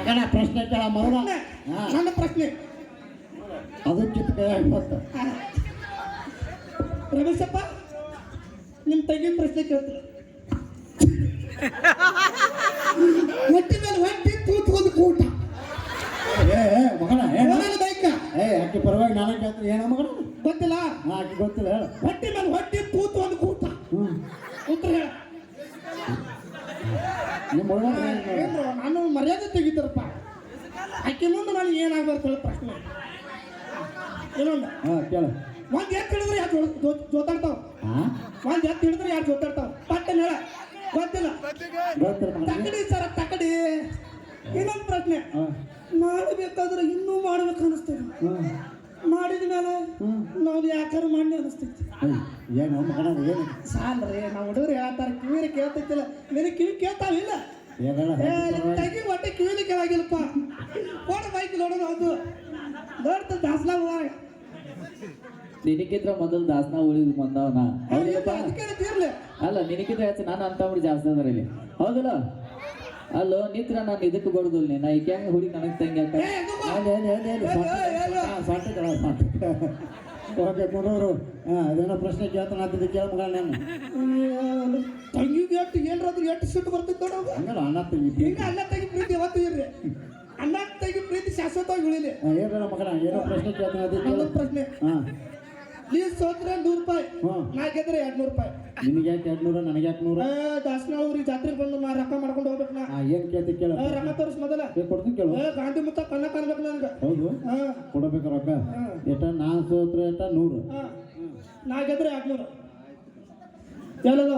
ಏನ ಪ್ರಶ್ನೆ ಕೇಳ ಮೌನ ನನ್ನ ಪ್ರಶ್ನೆ ಅದಕ್ಕಿಂತ ಮತ್ತೆ ರಮೇಶಪ್ಪ ನಿಮ್ಮ ತಂಗಿನ ಪ್ರಶ್ನೆ ಕೇಳ್ತೀನಿ ಹೊಟ್ಟೆ ಮೇಲೆ ಹೊಟ್ಟೆ ತೂತು ಒಂದು ಕೂಟ ಮಗನ ಬೈಕ ಆಕೆ ಪರವಾಗಿ ನಾನು ಕೇಳ್ತೀನಿ ಏನ ಮಗನ ಗೊತ್ತಿಲ್ಲ ಆಕೆ ಗೊತ್ತಿಲ್ಲ ಹೇಳ ಹೊಟ್ಟೆ ಮೇಲೆ ಹೊಟ್ಟೆ ತೂತು ಒಂದು ಕೂಟ ಉತ್ತರ ಹೇಳ ನಾನು ಮರ್ಯಾದೆ ತೆಗಿತಾರಪ್ಪ ಆಕೆ ಮುಂದೆ ನಾನು ಏನಾಗ್ಬಾರ್ದು ಹೇಳ ಪ್ರಶ್ನೆ ಏನೊಂದು ಕೇಳ ಒಂದ್ ಎತ್ತು ಹಿಡಿದ್ರೆ ಯಾರು ಜೋತಾಡ್ತಾವ ಒಂದ್ ಎತ್ತು ಹಿಡಿದ್ರೆ ಯಾರು ಜೋತಾಡ್ತಾವ ಪಟ್ಟನ್ ಹೇಳ ಗೊತ್ತಿಲ್ಲ ತಕಡಿ ಸರ ತಕಡಿ ಇನ್ನೊಂದು ಪ್ರಶ್ನೆ ಮಾಡಬೇಕಾದ್ರೆ ಇನ್ನೂ ಮಾಡ್ಬೇಕು ಅನಿಸ್ತದೆ ಮಾಡಿದ ಮೇಲೆ ನಾವು ಯಾಕಾರು ಮಾಡಿ ಅನಿಸ್ತೈತಿ ಏನು ಮಗನ ಏನು ಸಾಲ್ರಿ ನಾವು ಹುಡುಗರು ಹೇಳ್ತಾರೆ ಕಿವಿರಿ ಕೇಳ್ತೈತಿಲ್ಲ ನಿನಗೆ ಕಿವಿ ಕೇಳ್ತಾವಿಲ್ಲ ತಗಿ ಹೊಟ್ಟೆ ಕಿವಿಲಿ ಕೇಳಾಗಿಲ್ಲಪ್ಪ ಓಡ ಬೈಕ್ ನೋಡೋದು ಅದು ನೋಡ್ತ ದಾಸ್ಲಾ ಒಳಗ ನಿನಗಿದ್ರ ಮೊದಲು ದಾಸನ ಉಳಿದು ಬಂದವನ ಅಲ್ಲ ನಿನಗಿದ್ರ ಹೆಚ್ಚು ನಾನು ಅಂತವ್ರು ಜಾಸ್ತಿ ಅದಾರ ಇಲ್ಲಿ ಹೌದಲ್ಲ ಅಲ್ಲೋ ನಿತ್ರ ನಾನು ಇದಕ್ಕೆ ಬಡುದಿಲ್ಲ ನೀನು ಈಗ ಹೆಂಗೆ ಹುಡುಗಿ ನನಗೆ ತಂಗಿ ನೋಡೋರು ಅದೇನೋ ಪ್ರಶ್ನೆ ಕೇಳ್ತಾನ ಅಂತಿದ್ದು ಕೇಳ ಮಗ ನಾನು ತಂಗಿಗೆ ಎಷ್ಟು ಏನಾದ್ರು ಎಷ್ಟು ಸಿಟ್ಟು ಬರ್ತೈತೆ ನೋಡೋದು ಹಂಗಲ್ಲ ಅಣ್ಣ ತಂಗಿ ಈಗ ಅಣ್ಣ ತಂಗಿ ಪ್ರೀತಿ ಯಾವತ್ತು ಇರ್ರಿ ಅಣ್ಣ ತಂಗಿ ಪ್ರೀತಿ ಶಾಶ್ವತವಾಗಿ ಉಳಿಲಿ ಏನ ಮಗನ ಏನೋ ಪ್ರಶ್ನೆ ಕೇಳ್ತಾನ ಅದು ಪ್ರಶ್ನೆ ಪ್ಲೀಸ್ ಸೋತ್ರ 100 ರೂಪಾಯಿ ನಾ ಗೆದ್ರೆ 200 ರೂಪಾಯಿ ನಿನಗೆ ಯಾಕೆ 200 ನನಗೆ ಯಾಕೆ 100 ದಾಸನಾಳ ಊರಿಗೆ ಜಾತ್ರೆಗೆ ಬಂದು ನಾ ರೊಕ್ಕ ಮಾಡ್ಕೊಂಡು ಹೋಗ್ಬೇಕು ನಾ ಏನ್ ಕೇಳ್ತಿ ಕೇಳ ರೊಕ್ಕ ತೋರಿಸ್ ಮೊದಲ ಕೊಡ್ತೀನಿ ಕೇಳು ಗಾಂಧಿ ಮುತ್ತ ಕಣ್ಣ ಕಾಣ್ಬೇಕು ನನಗೆ ಹೌದು ಕೊಡಬೇಕು ರೊಕ್ಕ ಎಷ್ಟ ನಾನು ಸೋತ್ರ ಎಷ್ಟ 100 ನಾ ಗೆದ್ರೆ 200 ಹೇಳೋದು